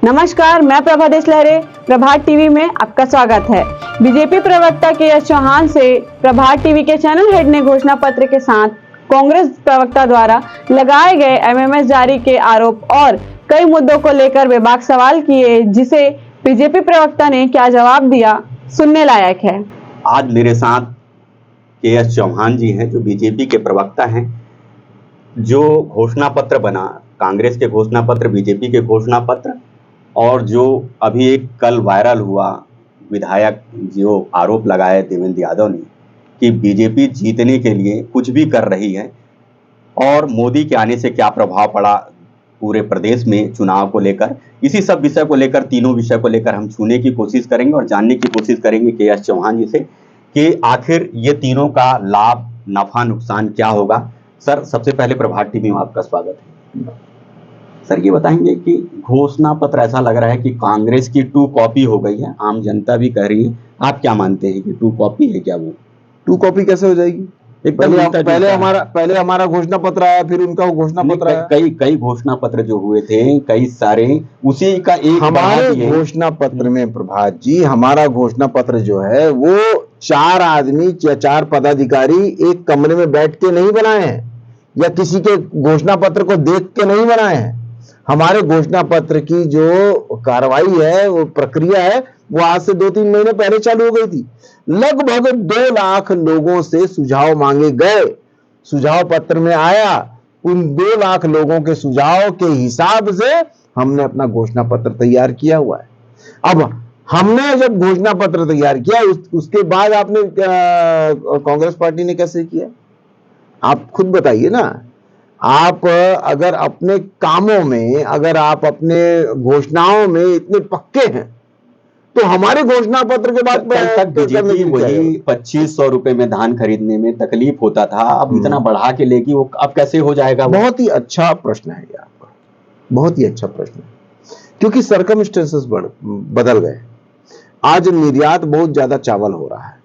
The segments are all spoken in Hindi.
नमस्कार, मैं प्रभा देशलहरे प्रभात टीवी में आपका स्वागत है। बीजेपी प्रवक्ता के चौहान से प्रभात टीवी के चैनल हेड ने घोषणा पत्र के साथ कांग्रेस प्रवक्ता द्वारा लगाए गए एमएमएस जारी के आरोप और कई मुद्दों को लेकर बेबाक सवाल किए, जिसे बीजेपी प्रवक्ता ने क्या जवाब दिया, सुनने लायक है। आज मेरे साथ के चौहान जी हैं, जो बीजेपी के प्रवक्ता हैं। जो घोषणा पत्र बना, कांग्रेस के घोषणा पत्र, बीजेपी के घोषणा पत्र, और जो अभी एक कल वायरल हुआ विधायक जो आरोप लगाए देवेंद्र यादव ने कि बीजेपी जीतने के लिए कुछ भी कर रही है, और मोदी के आने से क्या प्रभाव पड़ा पूरे प्रदेश में चुनाव को लेकर, इसी सब विषय को लेकर, तीनों विषय को लेकर हम छूने की कोशिश करेंगे और जानने की कोशिश करेंगे के एस चौहान जी से कि आखिर ये तीनों का लाभ, नफा, नुकसान क्या होगा। सर, सबसे पहले प्रभात टीवी में आपका स्वागत है। सर, ये बताएंगे कि घोषणा पत्र ऐसा लग रहा है कि कांग्रेस की 2 कॉपी हो गई है, आम जनता भी कह रही है। आप क्या मानते हैं कि 2 कॉपी है क्या? वो 2 कॉपी कैसे हो जाएगी? पहले हमारा घोषणा पत्र आया, फिर उनका घोषणा पत्र आया। कई घोषणा पत्र जो हुए थे, कई सारे उसी का एक हमारे घोषणा पत्र में प्रभात जी, हमारा घोषणा पत्र जो है वो 4 आदमी या 4 पदाधिकारी एक कमरे में बैठ के नहीं बनाए हैं, या किसी के घोषणा पत्र को देख के नहीं बनाए हैं। हमारे घोषणा पत्र की जो कार्रवाई है, वो प्रक्रिया है, वो आज से 2-3 महीने पहले चालू हो गई थी। लगभग 2 लाख लोगों से सुझाव मांगे गए, सुझाव पत्र में आया। उन 2 लाख लोगों के सुझाव के हिसाब से हमने अपना घोषणा पत्र तैयार किया हुआ है। अब हमने जब घोषणा पत्र तैयार किया, उसके बाद आपने कांग्रेस पार्टी ने कैसे किया, आप खुद बताइए ना। आप अगर अपने कामों में, अगर आप अपने घोषणाओं में इतने पक्के हैं, तो हमारे घोषणा पत्र के बाद बीजेपी वही 2500 रुपए में धान खरीदने में तकलीफ होता था, अब इतना बढ़ा के लेगी, वो अब कैसे हो जाएगा? बहुत ही अच्छा प्रश्न है ये आपका, बहुत ही अच्छा प्रश्न है, क्योंकि सर्कमस्टेंसेस बदल गए। आज निर्यात बहुत ज्यादा चावल हो रहा है,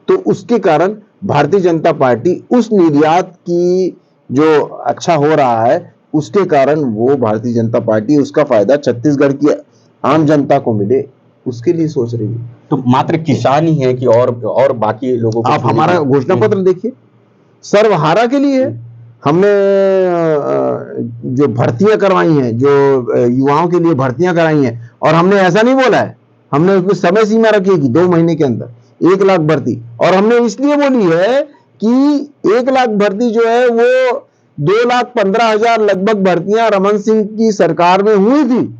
तो उसके कारण भारतीय जनता पार्टी उस निर्यात की जो अच्छा हो रहा है, उसके कारण वो भारतीय जनता पार्टी उसका फायदा छत्तीसगढ़ की आम जनता को मिले, उसके लिए सोच रही है। तो मात्र किसान ही है कि और बाकी लोगों को? आप हमारा घोषणा पत्र देखिए, सर्वहारा के लिए है। हमने जो भर्तियां करवाई हैं, जो युवाओं के लिए भर्तियां कराई हैं, और हमने ऐसा नहीं बोला है, हमने उसमें समय सीमा रखी है कि 2 महीने के अंदर 1 लाख भर्ती, और हमने इसलिए बोली है कि 1 लाख भर्ती जो है वो 2,15,000 लगभग भर्तियां रमन सिंह की सरकार में हुई थी,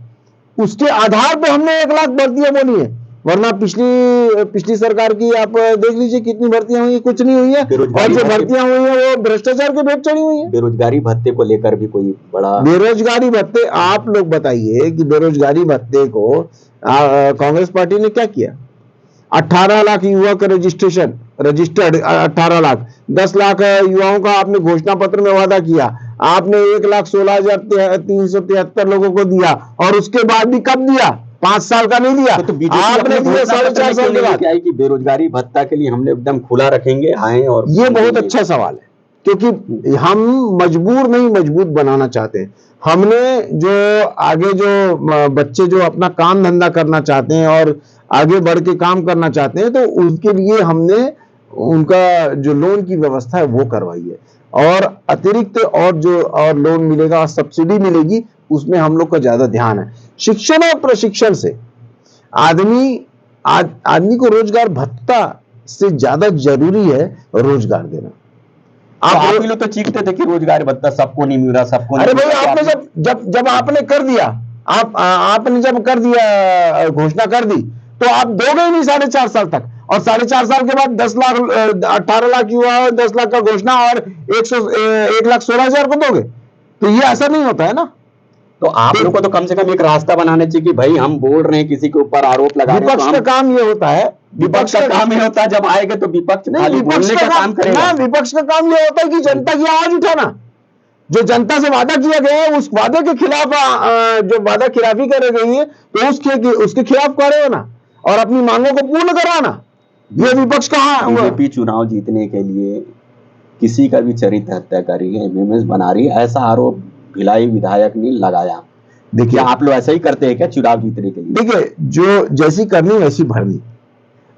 उसके आधार पर हमने 1 लाख भर्तियां बोली है। वरना पिछली सरकार की आप देख लीजिए कितनी भर्तियां हुई, कुछ नहीं हुई है, और जो भर्तियां हुई है वो भ्रष्टाचार के भेंट चढ़ी हुई है। बेरोजगारी भत्ते को लेकर भी कोई बड़ा? बेरोजगारी भत्ते, आप लोग बताइए कि बेरोजगारी भत्ते को कांग्रेस पार्टी ने क्या किया? 18 लाख युवा का रजिस्टर्ड 18 लाख, 10 लाख युवाओं का आपने घोषणा पत्र में वादा किया। आपने 1,16,373 लोगों को दिया, और उसके बाद भी कब दिया? 5 साल का नहीं दिया, तो आपने दिया 4.5 साल के बाद। कि बेरोजगारी भत्ता के लिए हमने एकदम खुला रखेंगे आए, और ये बहुत अच्छा सवाल है, क्योंकि हम मजबूर नहीं, मजबूत बनाना चाहते हैं। हमने जो आगे जो बच्चे जो अपना काम धंधा करना चाहते हैं और आगे बढ़ के काम करना चाहते हैं, तो उनके लिए हमने उनका जो लोन की व्यवस्था है वो करवाई है, और अतिरिक्त और लोन मिलेगा, सब्सिडी मिलेगी, उसमें हम लोग का ज्यादा ध्यान है। शिक्षण और प्रशिक्षण से आदमी को रोजगार भत्ता से ज्यादा जरूरी है रोजगार देना। आप लोग तो चीखते थे कि रोजगार भत्ता सबको नहीं मिल रहा, सबको नहीं। अरे भाई, आपने जब आपने कर दिया, आपने जब कर दिया, घोषणा कर दी, तो आप दोगे ही नहीं 4.5 साल तक, और 4.5 साल के बाद 10 लाख 18 लाख युवा, 10 लाख का घोषणा, और 1,16,000 को दोगे, तो ये ऐसा नहीं होता है ना। तो आप लोग को तो कम से कम एक रास्ता बनाने चाहिए कि भाई हम बोल रहे हैं, किसी के ऊपर आरोप लगा रहे हैं। विपक्ष का काम ये होता है, विपक्ष का काम ये होता है, जब आएगा तो विपक्ष बोलने का काम करेगा। विपक्ष का काम ये होता है कि जनता की आवाज उठाना। जो जनता से वादा किया गया है, उस वादे के खिलाफ जो वादा खिलाफी कर गई है, तो उसके खिलाफ खड़े होना और अपनी मांगों को पूर्ण कराना, ये विपक्ष का है। बीजेपी चुनाव जीतने के लिए किसी का भी चरित्र हत्या कर रही है, एमएमएस बना रही है, ऐसा आरोप भिलाई विधायक ने लगाया। देखिए, आप लोग ऐसा ही करते हैं क्या चुनाव जीतने के लिए? देखिए, जो जैसी करनी वैसी भरनी।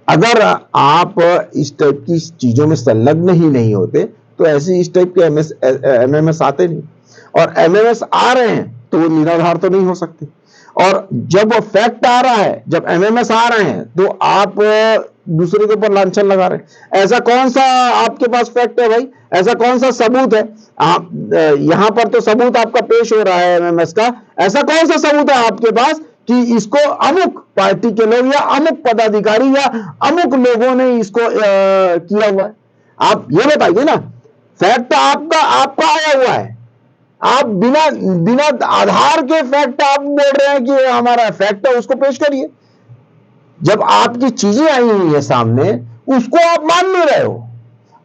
अगर आप इस टाइप की चीजों में संलग्न ही नहीं होते तो ऐसे इस टाइप के एमएमएस आते नहीं, और एमएमएस आ रहे हैं तो वो निराधार तो नहीं हो सकते। और जब फैक्ट आ रहा है, जब एमएमएस आ रहे हैं, तो आप दूसरे के ऊपर लांछन लगा रहे हैं। ऐसा कौन सा आपके पास फैक्ट है भाई? ऐसा कौन सा सबूत है? आप यहां पर तो सबूत आपका पेश हो रहा है एमएमएस का। ऐसा कौन सा सबूत है आपके पास कि इसको अमुक पार्टी के लोग या अमुक पदाधिकारी या अमुक लोगों ने इसको किया हुआ है? आप ये बताइए ना। फैक्ट आपका आपका आया हुआ है, आप बिना बिना आधार के फैक्ट आप बोल रहे हैं कि हमारा फैक्ट है, उसको पेश करिए। जब आपकी चीजें आई हुई है सामने, उसको आप मान नहीं रहे हो,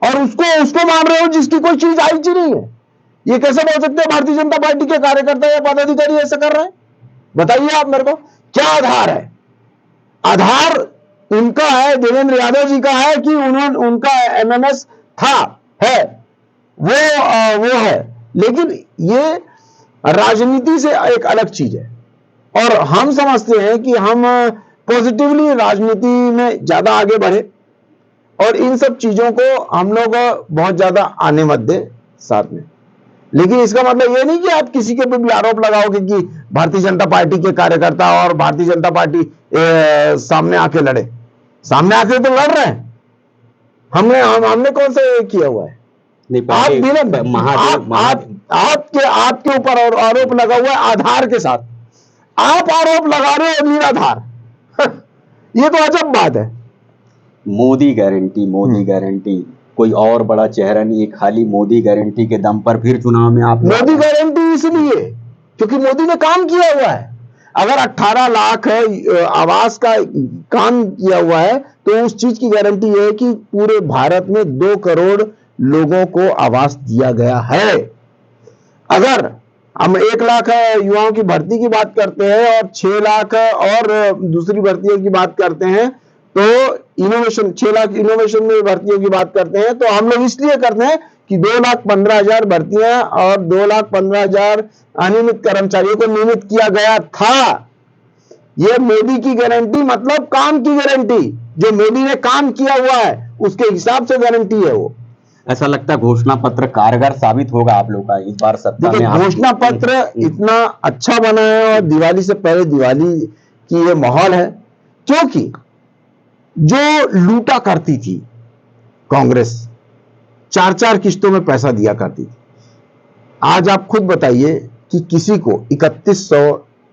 और उसको मान रहे हो जिसकी कोई चीज आई ही नहीं है। ये कैसे बोल सकते हैं भारतीय जनता पार्टी के कार्यकर्ता या पदाधिकारी ऐसा कर रहे हैं? बताइए आप मेरे को, क्या आधार है? आधार उनका है, देवेंद्र यादव जी का है कि उन्होंने उनका एमएमएस था, है, वो है। लेकिन ये राजनीति से एक अलग चीज है, और हम समझते हैं कि हम पॉजिटिवली राजनीति में ज्यादा आगे बढ़े, और इन सब चीजों को हम लोग बहुत ज्यादा आने मत दे साथ में। लेकिन इसका मतलब ये नहीं कि आप किसी के पे भी आरोप लगाओगे कि भारतीय जनता पार्टी के कार्यकर्ता और भारतीय जनता पार्टी सामने आके लड़े। सामने आके तो लड़ रहे हैं। हमने कौन सा किया हुआ है? आपके ऊपर आरोप लगा हुआ है आधार के साथ, आप आरोप लगा रहे हो निराधार। ये तो अजब बात है। मोदी गारंटी, कोई और बड़ा चेहरा नहीं है, खाली मोदी गारंटी के दम पर फिर चुनाव में आप। मोदी गारंटी इसलिए क्योंकि मोदी ने काम किया हुआ है। अगर 18 लाख आवास का काम किया हुआ है तो उस चीज की गारंटी है कि पूरे भारत में 2 करोड़ लोगों को आवास दिया गया है। अगर हम 1 लाख युवाओं की भर्ती की बात करते हैं और 6 लाख और दूसरी भर्तियों की बात करते हैं, तो इनोवेशन 6 लाख इनोवेशन में भर्तियों की बात करते हैं, तो हम लोग इसलिए करते हैं कि 2,15,000 भर्तियां और 2,15,000 अनियमित कर्मचारियों को नियमित किया गया था। यह मोदी की गारंटी मतलब काम की गारंटी, जो मोदी ने काम किया हुआ है उसके हिसाब से गारंटी है वो। ऐसा लगता है घोषणा पत्र कारगर साबित होगा आप लोग का इस बार सत्ता में। घोषणा पत्र इतना अच्छा बना है, और दिवाली से पहले दिवाली की ये माहौल है, क्योंकि जो लूटा करती थी कांग्रेस, 4-4 किस्तों में पैसा दिया करती थी। आज आप खुद बताइए कि किसी को 3100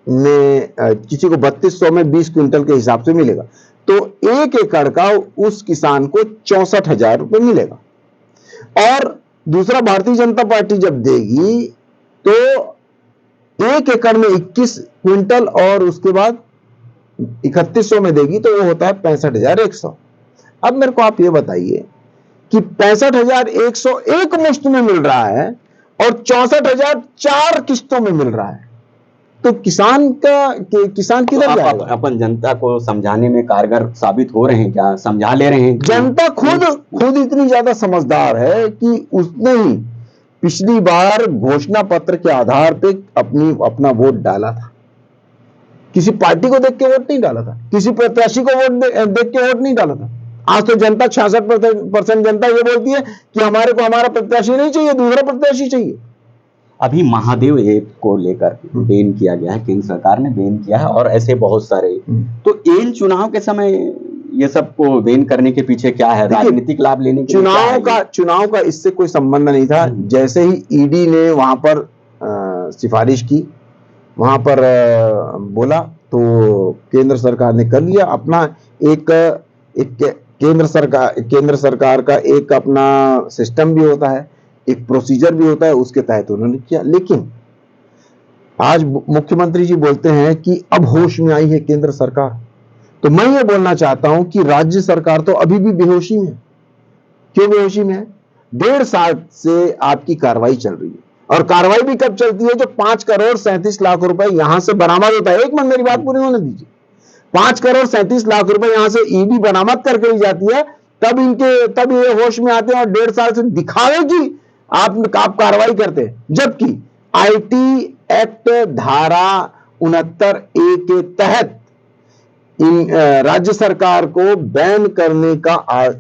में, किसी को 3200 में 20 क्विंटल के हिसाब से मिलेगा, तो 1 एकड़ का उस किसान को 64,000 रुपए मिलेगा। और दूसरा, भारतीय जनता पार्टी जब देगी तो 1 एकड़ में 21 क्विंटल और उसके बाद 3100 में देगी, तो वो होता है 65,100। अब मेरे को आप ये बताइए कि 65,100 एक मुश्त में मिल रहा है और 64,000 4 किस्तों में मिल रहा है, तो किसान किधर जाएगा? अपन जनता को समझाने में कारगर साबित हो रहे हैं क्या? समझा ले रहे हैं? जनता खुद इतनी ज्यादा समझदार है कि उसने ही पिछली बार घोषणा पत्र के आधार पे अपना वोट डाला था। किसी पार्टी को देख के वोट नहीं डाला था, किसी प्रत्याशी को देख के वोट नहीं डाला था। आज तो जनता 66% जनता ये बोलती है कि हमारे को हमारा प्रत्याशी नहीं चाहिए, दूसरा प्रत्याशी चाहिए। अभी महादेव ऐप को लेकर बैन किया गया है, केंद्र सरकार ने बैन किया है, और ऐसे बहुत सारे। तो इन चुनाव के समय ये सब को बैन करने के पीछे क्या है? राजनीतिक लाभ लेने के चुनाव का इससे कोई संबंध नहीं था। जैसे ही ईडी ने वहां पर सिफारिश की, वहां पर बोला, तो केंद्र सरकार ने कर लिया अपना एक केंद्र सरकार का एक अपना सिस्टम भी होता है, एक प्रोसीजर भी होता है, उसके तहत उन्होंने किया। लेकिन आज मुख्यमंत्री जी बोलते हैं कि अब होश में आई है केंद्र सरकार, तो मैं ये बोलना चाहता हूं कि राज्य सरकार तो अभी भी बेहोशी में है। क्यों बेहोशी में है? 1.5 साल से आपकी कार्रवाई चल रही है, और कार्रवाई भी कब चलती है? जो 5,37,00,000 रुपए यहां से बरामद होता है। एक मिनट मेरी बात पूरी होने दीजिए। 5,37,00,000 रुपए यहां से ईडी बरामद करके ली जाती है, तब ये होश में आते हैं और 1.5 साल से दिखावे कि आप कार्रवाई करते हैं। जबकि आईटी एक्ट धारा 69A के तहत इन राज्य सरकार को बैन करने का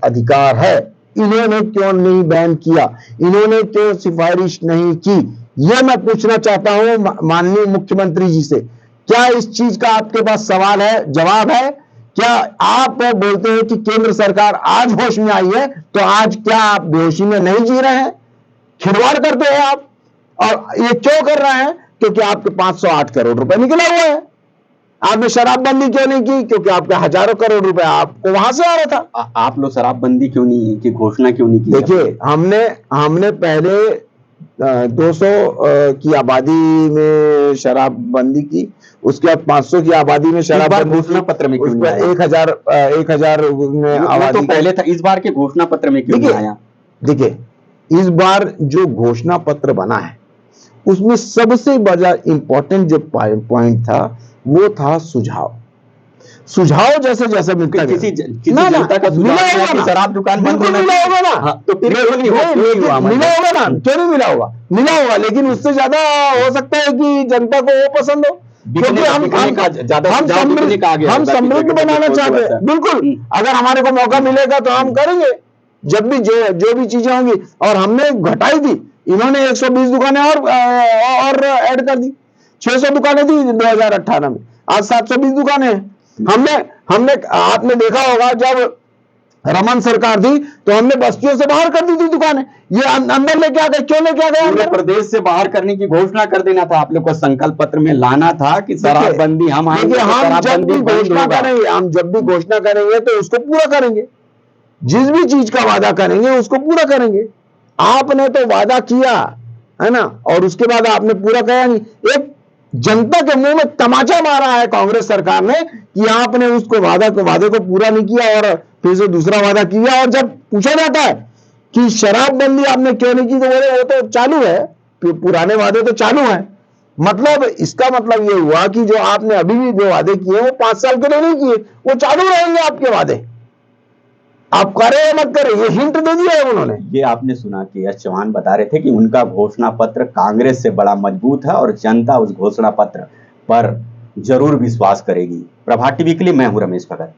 अधिकार है। इन्होंने क्यों नहीं बैन किया, इन्होंने क्यों सिफारिश नहीं की, यह मैं पूछना चाहता हूं माननीय मुख्यमंत्री जी से। क्या इस चीज का आपके पास सवाल है, जवाब है? क्या आप बोलते हैं कि केंद्र सरकार आज होश में आई है, तो आज क्या आप बेहोशी में नहीं जी रहे हैं? खिलवाड़ करते हैं आप। और ये क्यों कर रहे हैं? क्योंकि आपके 508 करोड़ रुपए निकला हुआ है। आपने शराबबंदी क्यों नहीं की? क्योंकि आपके हजारों करोड़ रुपए आपको वहां से आ रहा था। आप लोग शराबबंदी क्यों नहीं की घोषणा क्यों नहीं की? देखिए, हमने पहले 200 की आबादी में शराबबंदी की, उसके बाद 500 की आबादी में शराबबंदी, घोषणा पत्र में क्यों नहीं आया? 1000 में आबादी तो पहले था, इस बार के घोषणा पत्र में क्यों नहीं आया? देखिए, इस बार जो घोषणा पत्र बना है उसमें सबसे बड़ा इंपॉर्टेंट जो पॉइंट था वो था सुझाव। जैसे जैसे मिलता किसी जनता का सुझाव है कि शराब दुकान बंद होना होगा ना, तो फिर क्यों नहीं हुआ? मिला होगा ना, क्यों नहीं मिला होगा? मिला होगा, लेकिन उससे ज्यादा हो सकता है कि जनता को वो पसंद हो, क्योंकि हम समृद्ध बनाना चाहते हैं। बिल्कुल, अगर हमारे को मौका मिलेगा तो हम करेंगे, जब भी जो भी चीजें होंगी। और हमने घटाई थी, इन्होंने 120 दुकानें और ऐड कर दी, 600 दुकानें थी 2018 में, आज 720 दुकानें हैं। हमने आपने देखा होगा, जब रमन सरकार थी तो हमने बस्तियों से बाहर कर दी थी दुकानें, ये अंदर लेके आ गए। क्यों लेके आ गए? पूरे प्रदेश से बाहर करने की घोषणा कर देना था आप लोग को, संकल्प पत्र में लाना था कि शराबबंदी हम आएंगे, हम जब भी घोषणा करेंगे तो उसको पूरा करेंगे, जिस भी चीज का वादा करेंगे उसको पूरा करेंगे। आपने तो वादा किया है ना, और उसके बाद आपने पूरा किया नहीं। एक जनता के मुंह में तमाचा मारा है कांग्रेस सरकार ने कि आपने उसको वादे को पूरा नहीं किया और फिर से दूसरा वादा किया। और जब पूछा जाता है कि शराबबंदी आपने क्यों नहीं की, तो बोले वो तो चालू है, पुराने वादे तो चालू है। मतलब इसका मतलब ये हुआ कि जो आपने अभी भी जो वादे किए वो 5 साल के लिए नहीं किए, वो चालू रहेंगे आपके वादे। आप करें या मत करें, ये हिंट दे दिया है उन्होंने। ये आपने सुना कि एस चौहान बता रहे थे कि उनका घोषणा पत्र कांग्रेस से बड़ा मजबूत है और जनता उस घोषणा पत्र पर जरूर विश्वास करेगी। प्रभात टीवी के लिए मैं हूं रमेश भगत।